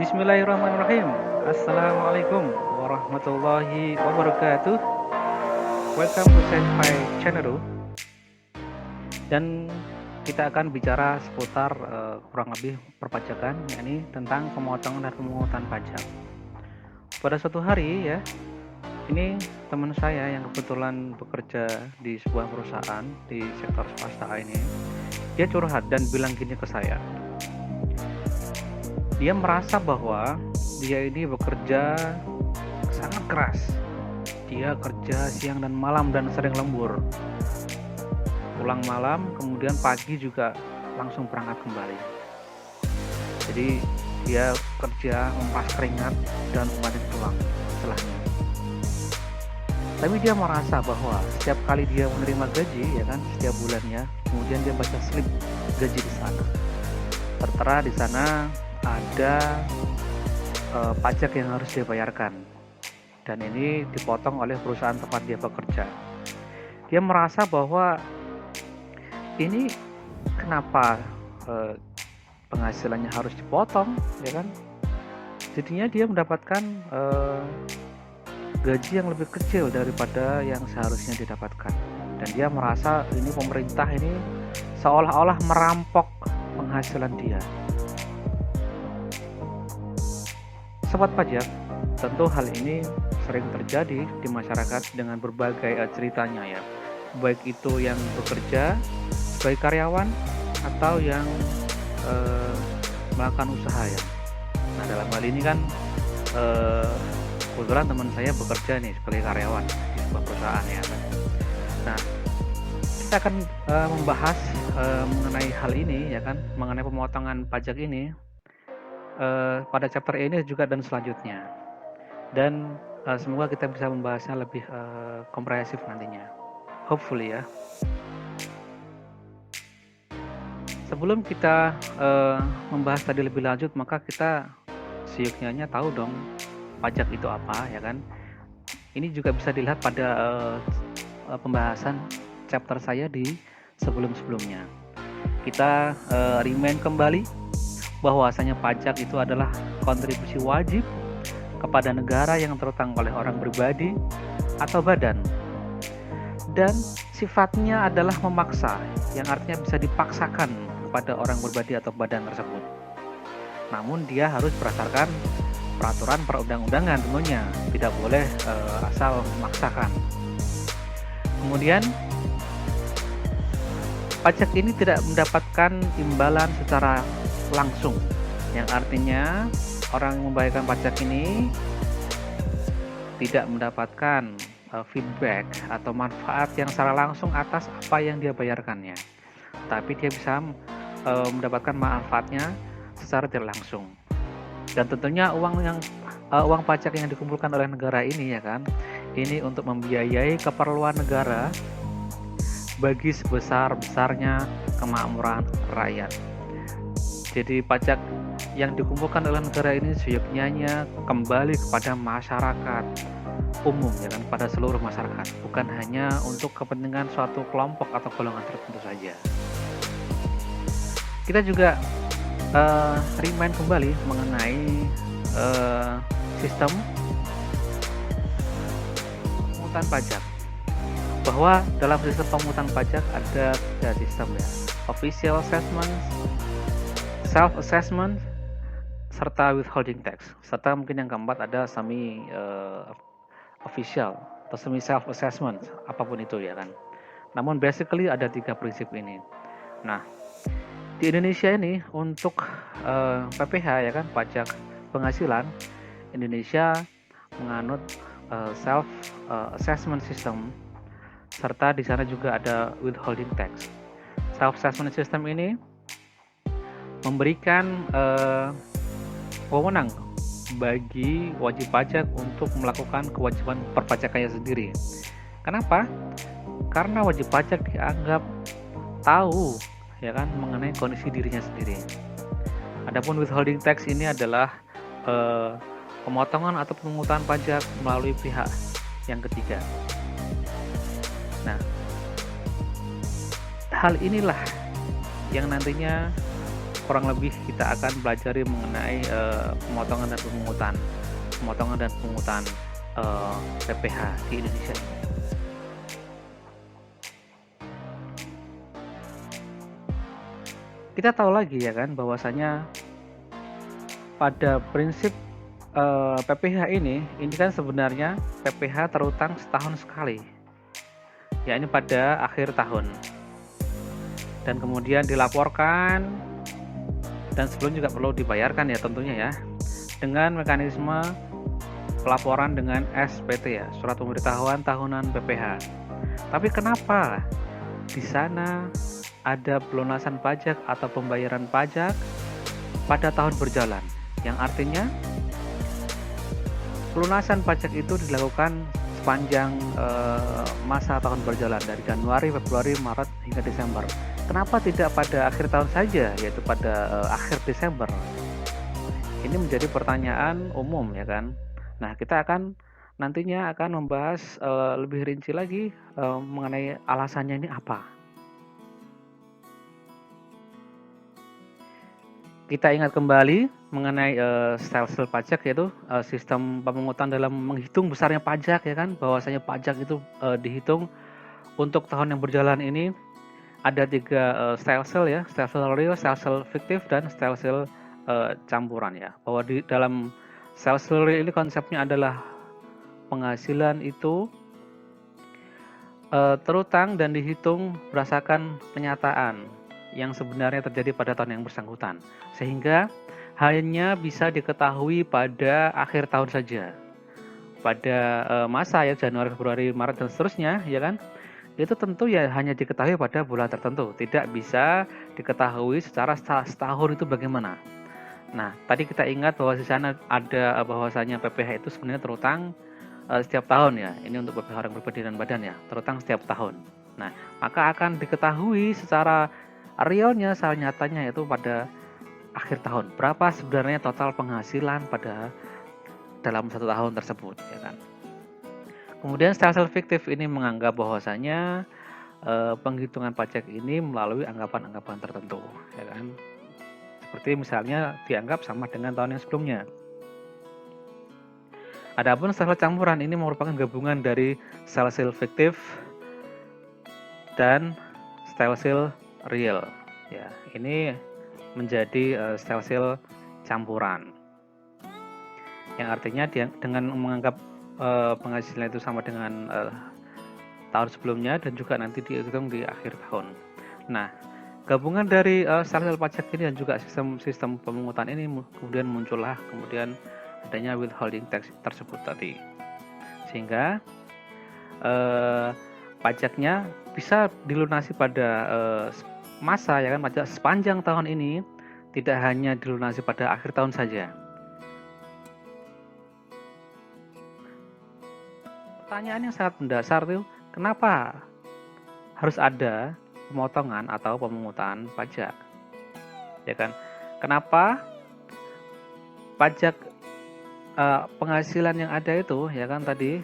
Bismillahirrahmanirrahim. Assalamualaikum warahmatullahi wabarakatuh. Welcome to Sci-Fi Channel. Dan kita akan bicara seputar kurang lebih perpajakan, yakni tentang pemotongan dan pemungutan pajak. Pada suatu hari ya, ini teman saya yang kebetulan bekerja di sebuah perusahaan di sektor swasta ini, dia curhat dan bilang gini ke saya. Dia merasa bahwa dia ini bekerja sangat keras. Dia kerja siang dan malam dan sering lembur. Pulang malam, kemudian pagi juga langsung berangkat kembali. Jadi dia kerja mempas keringat dan kembali pulang setelahnya. Tapi dia merasa bahwa setiap kali dia menerima gaji, ya kan, setiap bulannya, kemudian dia baca slip gaji di sana. Tertera di sana ada pajak yang harus dia bayarkan, dan ini dipotong oleh perusahaan tempat dia bekerja. Dia merasa bahwa ini kenapa penghasilannya harus dipotong, ya kan? Jadinya dia mendapatkan gaji yang lebih kecil daripada yang seharusnya didapatkan, dan dia merasa ini pemerintah ini seolah-olah merampok penghasilan dia. Sobat pajak, tentu hal ini sering terjadi di masyarakat dengan berbagai ceritanya ya, baik itu yang bekerja sebagai karyawan atau yang melakukan usaha ya. Nah, dalam hal ini kan kebetulan teman saya bekerja nih sebagai karyawan di sebuah perusahaan ya kan. Nah, kita akan membahas mengenai hal ini ya kan, mengenai pemotongan pajak ini pada chapter ini juga dan selanjutnya. Dan semoga kita bisa membahasnya lebih komprehensif nantinya, hopefully ya. Sebelum kita membahas tadi lebih lanjut, maka kita seyuknya tahu dong pajak itu apa ya kan. Ini juga bisa dilihat pada pembahasan chapter saya di sebelum-sebelumnya. Kita remind kembali bahwasanya pajak itu adalah kontribusi wajib kepada negara yang terutang oleh orang pribadi atau badan, dan sifatnya adalah memaksa, yang artinya bisa dipaksakan kepada orang pribadi atau badan tersebut. Namun dia harus berdasarkan peraturan perundang-undangan tentunya, tidak boleh asal memaksakan. Kemudian pajak ini tidak mendapatkan imbalan secara langsung, yang artinya orang yang membayarkan pajak ini tidak mendapatkan feedback atau manfaat yang secara langsung atas apa yang dia bayarkannya, tapi dia bisa mendapatkan manfaatnya secara tidak langsung. Dan tentunya uang pajak yang dikumpulkan oleh negara ini ya kan, ini untuk membiayai keperluan negara bagi sebesar-besarnya kemakmuran rakyat. Jadi pajak yang dikumpulkan oleh negara ini seyuknya kembali kepada masyarakat umum ya kan, pada seluruh masyarakat, bukan hanya untuk kepentingan suatu kelompok atau golongan tertentu saja. Kita juga remind kembali mengenai sistem pemungutan pajak, bahwa dalam sistem pemungutan pajak ada 3 sistem ya: official assessment, self assessment, serta withholding tax. Serta mungkin yang keempat ada semi official atau semi self assessment, apapun itu ya kan. Namun basically ada 3 prinsip ini. Nah, di Indonesia ini untuk PPH ya kan, pajak penghasilan, Indonesia menganut self assessment system, serta di sana juga ada withholding tax. Self assessment system ini memberikan wewenang bagi wajib pajak untuk melakukan kewajiban perpajakannya sendiri. Kenapa? Karena wajib pajak dianggap tahu ya kan mengenai kondisi dirinya sendiri. Adapun withholding tax ini adalah pemotongan atau pemungutan pajak melalui pihak yang ketiga. Nah, hal inilah yang nantinya kurang lebih kita akan pelajari mengenai pemotongan dan pemungutan PPh di Indonesia ini. Kita tahu lagi ya kan bahwasanya pada prinsip PPh ini kan sebenarnya PPh terutang setahun sekali, yakni pada akhir tahun, dan kemudian dilaporkan, dan sebelum juga perlu dibayarkan ya tentunya ya, dengan mekanisme pelaporan dengan SPT ya, surat pemberitahuan tahunan PPh. Tapi kenapa di sana ada pelunasan pajak atau pembayaran pajak pada tahun berjalan, yang artinya pelunasan pajak itu dilakukan sepanjang masa tahun berjalan dari Januari, Februari, Maret hingga Desember. Kenapa tidak pada akhir tahun saja, yaitu pada akhir Desember? Ini menjadi pertanyaan umum ya kan. Nah, kita akan nantinya akan membahas lebih rinci lagi mengenai alasannya ini apa. Kita ingat kembali mengenai stelsel pajak, yaitu sistem pemungutan dalam menghitung besarnya pajak ya kan, bahwasanya pajak itu dihitung untuk tahun yang berjalan ini ada 3 stelsel ya, stelsel real, stelsel fiktif, dan stelsel campuran ya. Bahwa di dalam stelsel real ini konsepnya adalah penghasilan itu terutang dan dihitung berdasarkan kenyataan yang sebenarnya terjadi pada tahun yang bersangkutan, sehingga hanya bisa diketahui pada akhir tahun saja, pada masa ya Januari, Februari, Maret dan seterusnya ya kan, itu tentu ya hanya diketahui pada bulan tertentu, tidak bisa diketahui secara setahun itu bagaimana. Nah, tadi kita ingat bahwa di sana ada bahwasanya PPh itu sebenarnya terutang setiap tahun ya. Ini untuk PPh orang berpendirian badan ya, terutang setiap tahun. Nah, maka akan diketahui secara realnya, secara nyatanya yaitu pada akhir tahun. Berapa sebenarnya total penghasilan pada dalam 1 tahun tersebut ya kan. Kemudian stelsel fiktif ini menganggap bahwasanya penghitungan pajak ini melalui anggapan-anggapan tertentu ya kan. Seperti misalnya dianggap sama dengan tahun yang sebelumnya. Adapun stelsel campuran ini merupakan gabungan dari stelsel fiktif dan stelsel real ya. Ini menjadi stelsel campuran, yang artinya dengan menganggap penghasilan itu sama dengan tahun sebelumnya dan juga nanti dihitung di akhir tahun. Nah, gabungan dari stelsel pajak ini dan juga sistem pemungutan ini kemudian muncullah kemudian adanya withholding tax tersebut tadi, sehingga pajaknya bisa dilunasi pada masa ya kan, pajak sepanjang tahun ini, tidak hanya dilunasi pada akhir tahun saja. Pertanyaan yang sangat mendasar tuh, kenapa harus ada pemotongan atau pemungutan pajak? Ya kan? Kenapa pajak penghasilan yang ada itu ya kan tadi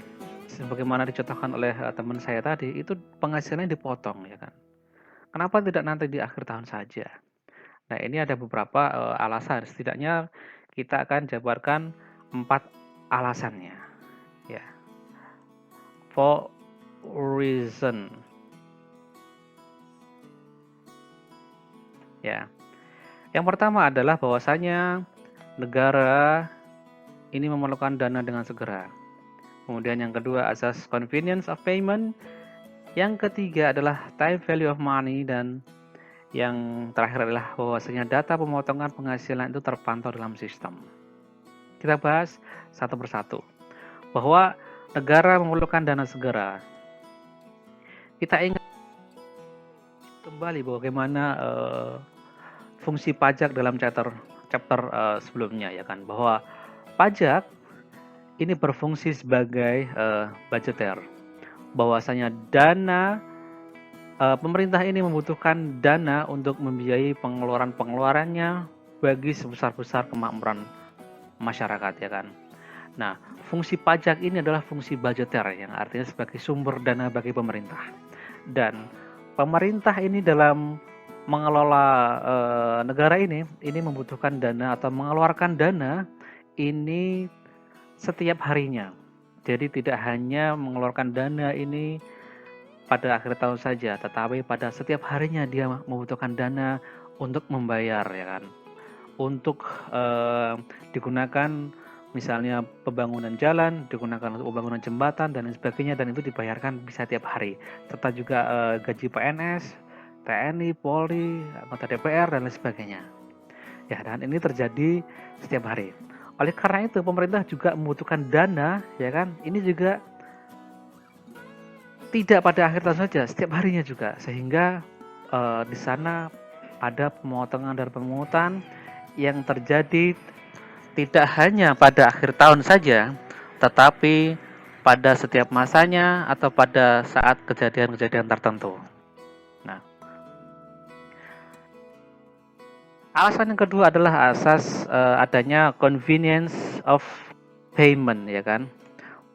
sebagaimana dicontohkan oleh teman saya tadi, itu penghasilannya dipotong ya kan. Kenapa tidak nanti di akhir tahun saja? Nah, ini ada beberapa alasan. Setidaknya kita akan jabarkan 4 alasannya. Ya. 4 reason. Ya. Yang pertama adalah bahwasanya negara ini memerlukan dana dengan segera. Kemudian yang kedua, asas convenience of payment. Yang ketiga adalah time value of money, dan yang terakhir adalah bahwasanya data pemotongan penghasilan itu terpantau dalam sistem. Kita bahas satu persatu. Bahwa negara memerlukan dana segera. Kita ingat kembali bagaimana fungsi pajak dalam chapter sebelumnya ya kan, bahwa pajak ini berfungsi sebagai budgeter. Bahwasanya dana pemerintah ini membutuhkan dana untuk membiayai pengeluarannya bagi sebesar-besar kemakmuran masyarakat ya kan. Nah, fungsi pajak ini adalah fungsi budgeter, yang artinya sebagai sumber dana bagi pemerintah. Dan pemerintah ini dalam mengelola negara ini membutuhkan dana atau mengeluarkan dana ini setiap harinya. Jadi tidak hanya mengeluarkan dana ini pada akhir tahun saja, tetapi pada setiap harinya dia membutuhkan dana untuk membayar, ya kan, untuk digunakan misalnya pembangunan jalan, digunakan untuk pembangunan jembatan dan lain sebagainya, dan itu dibayarkan bisa tiap hari, serta juga gaji PNS, TNI, Polri, anggota DPR dan lain sebagainya. Ya, dan ini terjadi setiap hari. Oleh karena itu pemerintah juga membutuhkan dana, ya kan? Ini juga tidak pada akhir tahun saja, setiap harinya juga, sehingga di sana ada pemotongan dan pemungutan yang terjadi tidak hanya pada akhir tahun saja, tetapi pada setiap masanya atau pada saat kejadian-kejadian tertentu. Nah, alasan yang kedua adalah asas adanya convenience of payment, ya kan,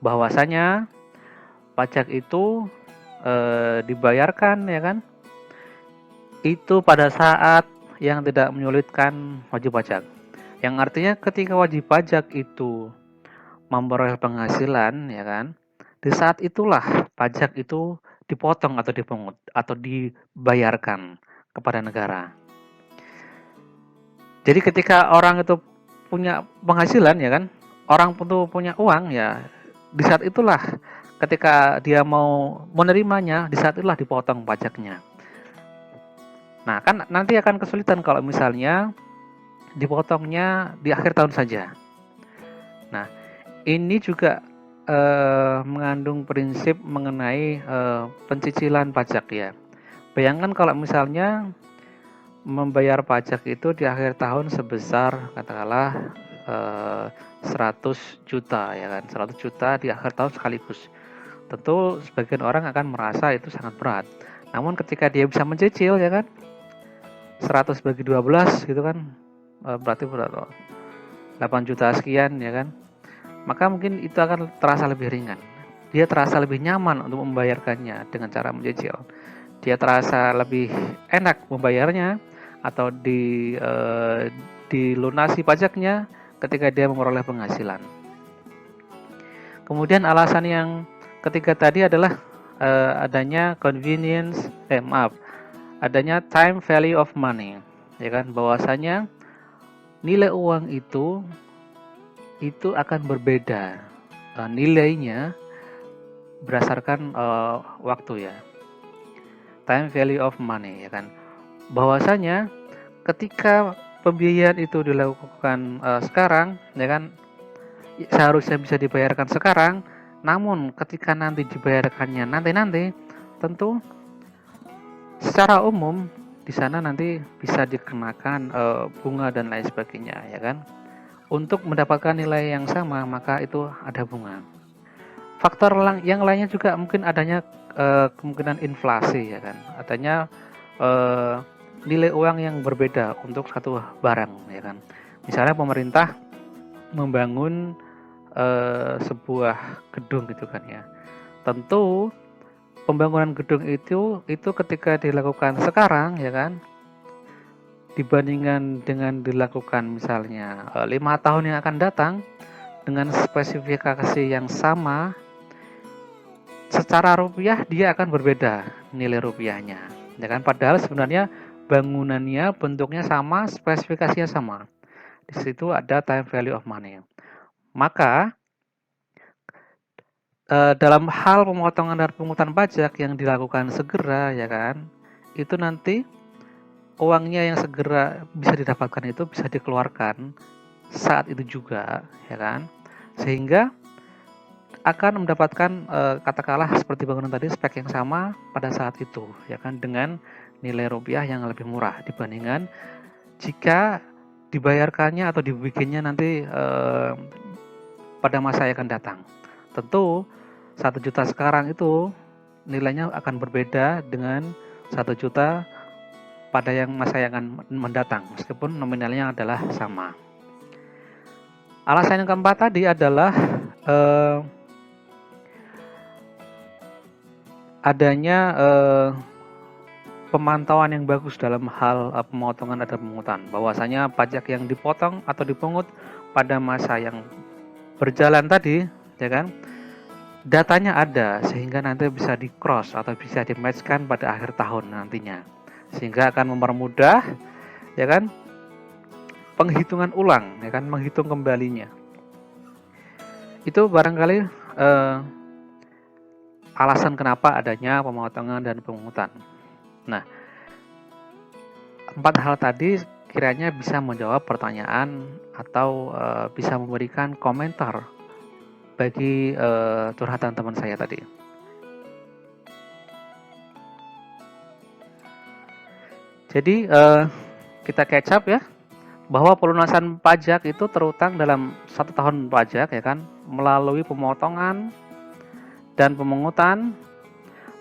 bahwasanya pajak itu dibayarkan, ya kan, itu pada saat yang tidak menyulitkan wajib pajak. Yang artinya ketika wajib pajak itu memperoleh penghasilan, ya kan, di saat itulah pajak itu dipotong atau dipungut atau dibayarkan kepada negara. Jadi ketika orang itu punya penghasilan, ya kan, orang itu punya uang, ya, di saat itulah ketika dia mau menerimanya, di saat itulah dipotong pajaknya. Nah, kan nanti akan kesulitan kalau misalnya dipotongnya di akhir tahun saja. Nah, ini juga mengandung prinsip mengenai pencicilan pajak, ya. Bayangkan kalau misalnya membayar pajak itu di akhir tahun sebesar katakanlah 100 juta, ya kan, 100 juta di akhir tahun sekaligus. Tentu sebagian orang akan merasa itu sangat berat. Namun ketika dia bisa mencicil, ya kan, 100 bagi 12 gitu kan, berarti berapa? 8 juta sekian, ya kan. Maka mungkin itu akan terasa lebih ringan. Dia terasa lebih nyaman untuk membayarkannya dengan cara mencicil. Dia terasa lebih enak membayarnya atau dilunasi pajaknya ketika dia memperoleh penghasilan. Kemudian alasan yang ketiga tadi adalah adanya adanya time value of money, ya kan, bahwasanya nilai uang itu akan berbeda nilainya berdasarkan waktu, ya. Time value of money, ya kan, bahwasanya ketika pembiayaan itu dilakukan sekarang, ya kan, seharusnya bisa dibayarkan sekarang, namun ketika nanti dibayarkannya nanti tentu secara umum di sana nanti bisa dikenakan bunga dan lain sebagainya, ya kan. Untuk mendapatkan nilai yang sama maka itu ada bunga. Faktor yang lainnya juga mungkin adanya kemungkinan inflasi, ya kan. Adanya nilai uang yang berbeda untuk satu barang, ya kan. Misalnya pemerintah membangun sebuah gedung gitu kan, ya. Tentu pembangunan gedung itu ketika dilakukan sekarang, ya kan, dibandingkan dengan dilakukan misalnya 5 tahun yang akan datang dengan spesifikasi yang sama, secara rupiah dia akan berbeda nilai rupiahnya, ya kan, padahal sebenarnya bangunannya bentuknya sama, spesifikasinya sama. Di situ ada time value of money. Maka dalam hal pemotongan dan pungutan pajak yang dilakukan segera, ya kan, itu nanti uangnya yang segera bisa didapatkan itu bisa dikeluarkan saat itu juga, ya kan, sehingga akan mendapatkan katakanlah seperti bangunan tadi spek yang sama pada saat itu, ya kan, dengan nilai rupiah yang lebih murah dibandingkan jika dibayarkannya atau dibikinnya nanti pada masa yang akan datang. Tentu 1 juta sekarang itu nilainya akan berbeda dengan 1 juta pada yang masa yang akan mendatang, meskipun nominalnya adalah sama. Alasan yang keempat tadi adalah adanya pemantauan yang bagus dalam hal pemotongan dan pemungutan. Bahwasanya pajak yang dipotong atau dipungut pada masa yang berjalan tadi, ya kan, datanya ada sehingga nanti bisa di cross atau bisa di matchkan pada akhir tahun nantinya, sehingga akan mempermudah, ya kan, penghitungan ulang, ya kan, menghitung kembalinya. Itu barangkali alasan kenapa adanya pemotongan dan pemungutan. Nah, 4 hal tadi kiranya bisa menjawab pertanyaan atau bisa memberikan komentar bagi curhatan teman saya tadi. Jadi kita catch up ya, bahwa pelunasan pajak itu terutang dalam 1 tahun pajak, ya kan, melalui pemotongan dan pemungutan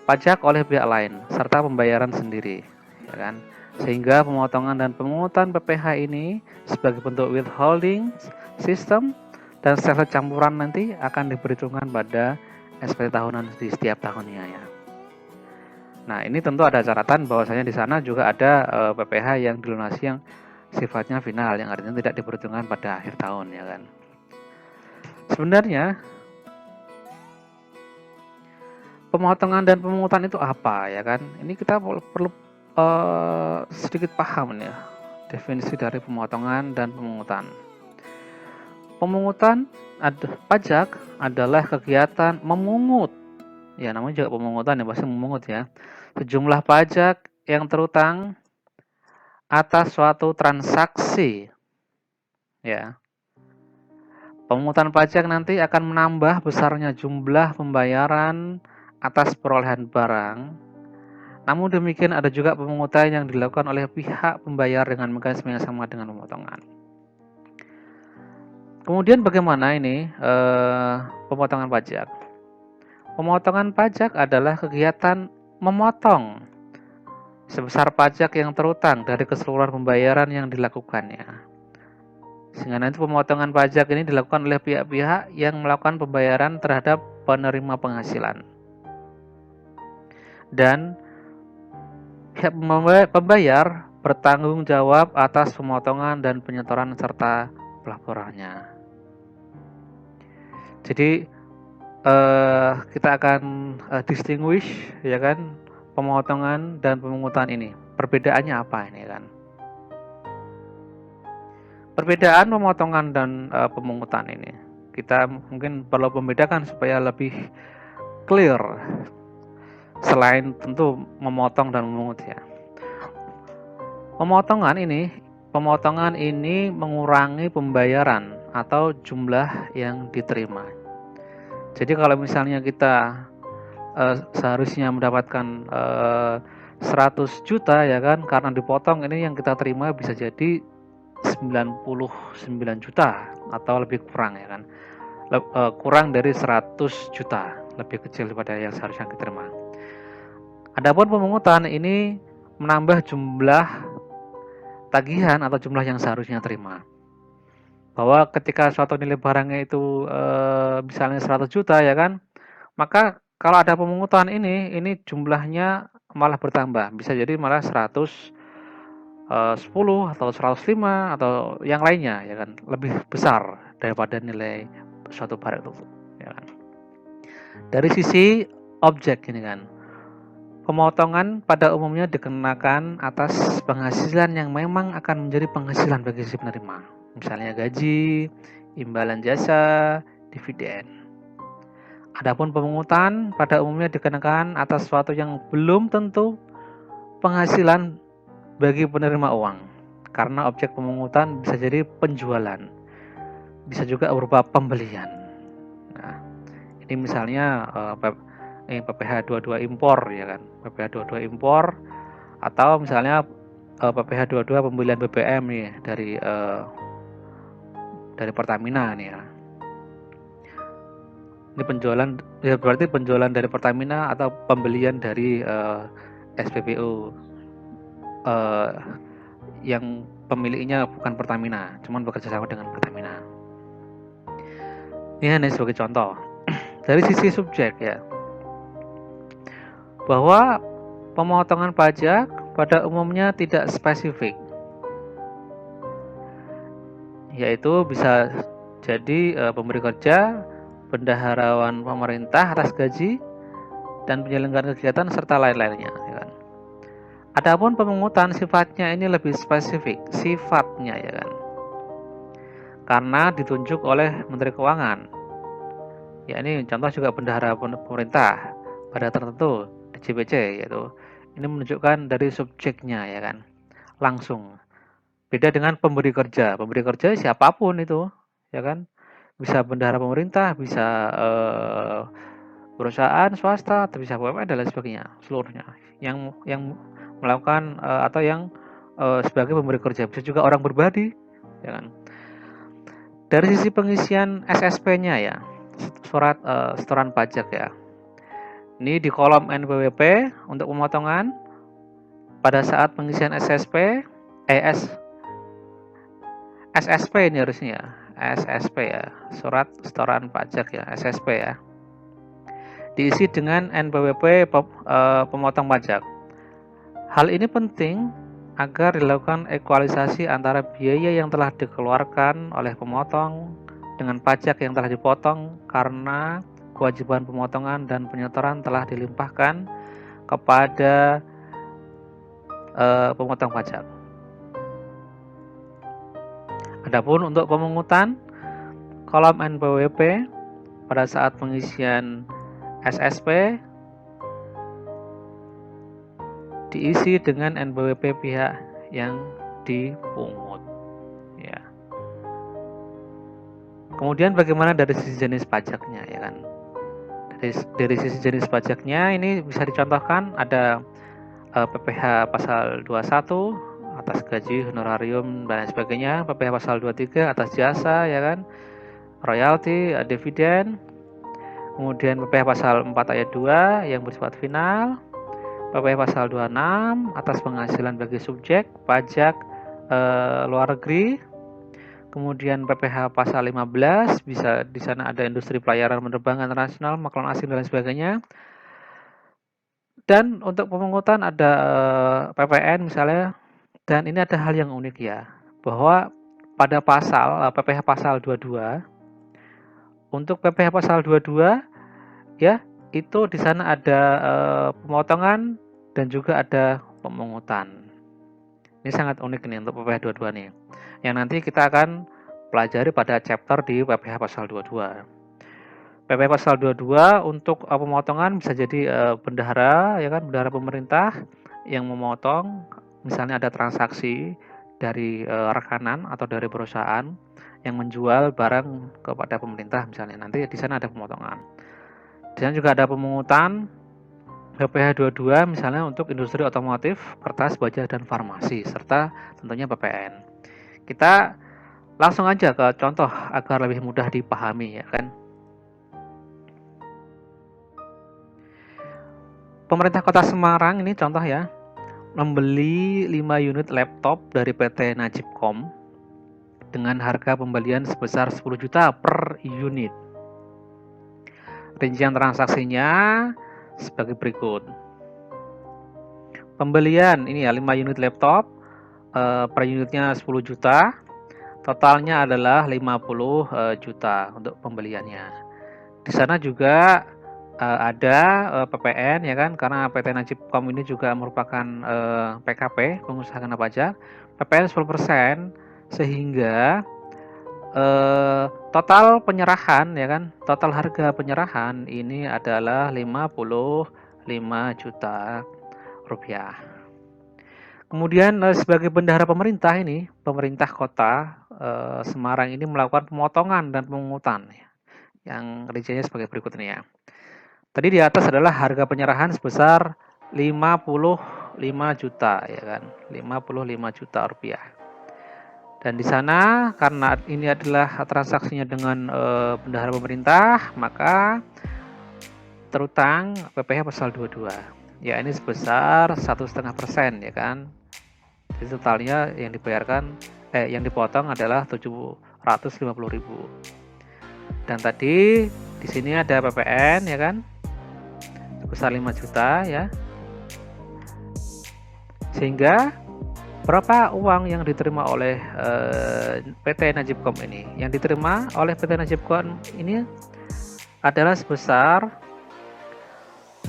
pajak oleh pihak lain serta pembayaran sendiri, ya kan. Sehingga pemotongan dan pemungutan PPh ini sebagai bentuk withholding system dan setelah campuran nanti akan diperhitungkan pada SPT tahunan di setiap tahunnya ya. Nah, ini tentu ada catatan bahwasanya di sana juga ada PPh yang dilunasi yang sifatnya final, yang artinya tidak diperhitungkan pada akhir tahun, ya kan. Sebenarnya pemotongan dan pemungutan itu apa, ya kan? Ini kita perlu sedikit paham nih ya, definisi dari pemotongan dan pemungutan. Pemungutan pajak adalah kegiatan memungut, ya namanya juga pemungutan ya, pasti memungut ya, sejumlah pajak yang terutang atas suatu transaksi, ya. Pemungutan pajak nanti akan menambah besarnya jumlah pembayaran atas perolehan barang. Namun demikian ada juga pemungutan yang dilakukan oleh pihak pembayar dengan mekanisme yang sama dengan pemotongan. Kemudian bagaimana ini pemotongan pajak? Pemotongan pajak adalah kegiatan memotong sebesar pajak yang terutang dari keseluruhan pembayaran yang dilakukannya. Sehingga nanti pemotongan pajak ini dilakukan oleh pihak-pihak yang melakukan pembayaran terhadap penerima penghasilan. Dan pihak pembayar bertanggung jawab atas pemotongan dan penyetoran serta pelaporannya. Jadi kita akan distinguish, ya kan, pemotongan dan pemungutan ini. Perbedaannya apa ini kan? Perbedaan pemotongan dan pemungutan ini kita mungkin perlu membedakan supaya lebih clear. Selain tentu memotong dan memungut ya. Pemotongan ini mengurangi pembayaran atau jumlah yang diterima. Jadi kalau misalnya kita seharusnya mendapatkan 100 juta ya kan, karena dipotong ini yang kita terima bisa jadi 99 juta atau lebih kurang ya kan. Kurang dari 100 juta, lebih kecil daripada yang seharusnya kita terima. Adapun pemungutan ini menambah jumlah tagihan atau jumlah yang seharusnya terima. Bahwa ketika suatu nilai barangnya itu misalnya 100 juta ya kan, maka kalau ada pemungutan ini jumlahnya malah bertambah, bisa jadi malah 110 atau 105 atau yang lainnya ya kan, lebih besar daripada nilai suatu barang itu ya kan. Dari sisi objek ini kan, pemotongan pada umumnya dikenakan atas penghasilan yang memang akan menjadi penghasilan bagi si penerima, misalnya gaji, imbalan jasa, dividen. Adapun pemungutan pada umumnya dikenakan atas sesuatu yang belum tentu penghasilan bagi penerima uang, karena objek pemungutan bisa jadi penjualan, bisa juga berupa pembelian. Nah, ini misalnya PPh 22 impor ya kan, PPh 22 impor, atau misalnya PPh 22 pembelian BBM nih dari Pertamina nih ya. Ini penjualan ya, berarti penjualan dari Pertamina atau pembelian dari SPBU yang pemiliknya bukan Pertamina, cuman bekerja sama dengan Pertamina. Ini hanya sebagai contoh. Dari sisi subjek ya, bahwa pemotongan pajak pada umumnya tidak spesifik, yaitu bisa jadi pemberi kerja, bendaharawan pemerintah atas gaji, dan penyelenggaraan kegiatan serta lain-lainnya, ya kan. Adapun pemungutan sifatnya ini lebih spesifik, sifatnya ya kan, karena ditunjuk oleh Menteri Keuangan. Ya ini contoh juga bendahara pemerintah pada tertentu di JPC, yaitu ini menunjukkan dari subjeknya ya kan, langsung. Beda dengan pemberi kerja siapapun itu, ya kan, bisa bendahara pemerintah, bisa perusahaan swasta, atau bisa BUMN dan lain sebagainya, seluruhnya yang melakukan atau yang sebagai pemberi kerja, bisa juga orang pribadi, ya kan. Dari sisi pengisian SSP-nya ya, surat setoran pajak ya. Ini di kolom NPWP untuk pemotongan pada saat pengisian SSP ini harusnya SSP ya, surat setoran pajak ya, SSP ya. Diisi dengan NPWP pemotong pajak. Hal ini penting agar dilakukan ekualisasi antara biaya yang telah dikeluarkan oleh pemotong dengan pajak yang telah dipotong karena kewajiban pemotongan dan penyetoran telah dilimpahkan kepada pemotong pajak. Adapun untuk pemungutan, kolom NPWP pada saat pengisian SSP diisi dengan NPWP pihak yang dipungut ya. Kemudian bagaimana dari sisi jenis pajaknya ya kan. Dari sisi jenis pajaknya ini bisa dicontohkan ada PPh pasal 21 atas gaji, honorarium dan sebagainya, PPh pasal 23 atas jasa ya kan, royalti, dividen. Kemudian PPh pasal 4 ayat 2 yang bersifat final, PPh pasal 26 atas penghasilan bagi subjek pajak luar negeri. Kemudian PPh pasal 15 bisa di sana ada industri pelayaran penerbangan internasional, makanan asing dan lain sebagainya. Dan untuk pemungutan ada PPN misalnya. Dan ini ada hal yang unik ya, bahwa pada pasal PPh pasal 22, untuk PPh pasal 22 ya, itu di sana ada pemotongan dan juga ada pemungutan. Ini sangat unik nih untuk PPh 22 nih, yang nanti kita akan pelajari pada chapter di PPh pasal 22. PPh pasal 22 untuk pemotongan bisa jadi bendahara ya kan, bendahara pemerintah yang memotong, misalnya ada transaksi dari rekanan atau dari perusahaan yang menjual barang kepada pemerintah misalnya, nanti di sana ada pemotongan. Di sana juga ada pemungutan PPh 22 misalnya untuk industri otomotif, kertas, baja, dan farmasi, serta tentunya PPN. Kita langsung aja ke contoh agar lebih mudah dipahami ya kan. Pemerintah Kota Semarang ini contoh ya, membeli 5 unit laptop dari PT Najibcom dengan harga pembelian sebesar 10 juta per unit. Rincian transaksinya sebagai berikut. Pembelian ini ya 5 unit laptop, per unitnya 10 juta, totalnya adalah 50 juta untuk pembeliannya. Di sana juga ada PPN ya kan, karena PT Najibcom ini juga merupakan PKP, pengusaha kena pajak, PPN 10%, sehingga total penyerahan ya kan, total harga penyerahan ini adalah 55 juta rupiah. Kemudian sebagai bendahara pemerintah ini, pemerintah kota Semarang ini melakukan pemotongan dan pemungutan ya, yang rinciannya sebagai berikut ini ya. Tadi di atas adalah harga penyerahan sebesar 55 juta ya kan, 55 juta rupiah. Dan di sana karena ini adalah transaksinya dengan bendahara pemerintah, maka terutang PPh pasal 22. Ya ini sebesar 1,5% ya kan. Jadi totalnya yang dibayarkan yang dipotong adalah 750.000. Dan tadi di sini ada PPN ya kan, sebesar 5 juta ya. Sehingga berapa uang yang diterima oleh PT Najibkom ini? Yang diterima oleh PT Najibkom ini adalah sebesar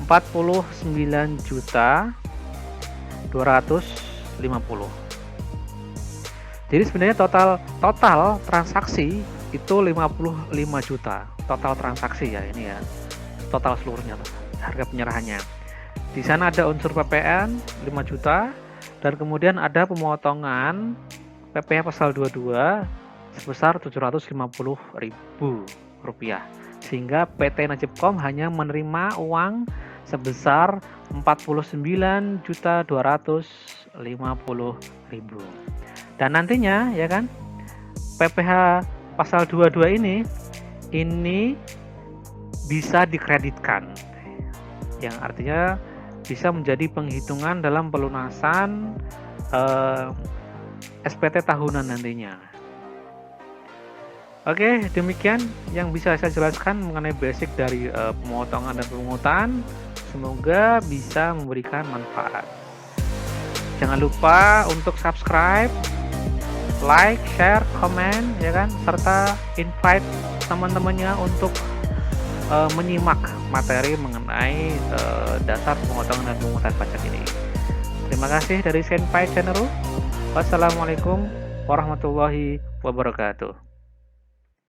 49.250.000. Jadi sebenarnya total transaksi itu 55 juta. Total transaksi ya ini ya. Total seluruhnya harga penyerahannya. Di sana ada unsur PPN 5 juta dan kemudian ada pemotongan PPh pasal 22 sebesar 750.000 rupiah. Sehingga PT Najibkom hanya menerima uang sebesar 49.250.000. Dan nantinya ya kan PPh pasal 22 ini bisa dikreditkan, yang artinya bisa menjadi penghitungan dalam pelunasan SPT tahunan nantinya. Oke, demikian yang bisa saya jelaskan mengenai basic dari pemotongan dan pemungutan. Semoga bisa memberikan manfaat. Jangan lupa untuk subscribe, like, share, komen, ya kan, serta invite teman-temannya untuk menyimak materi mengenai dasar pemotongan dan pemungutan pajak ini. Terima kasih dari Senpai Channel. Wassalamualaikum warahmatullahi wabarakatuh.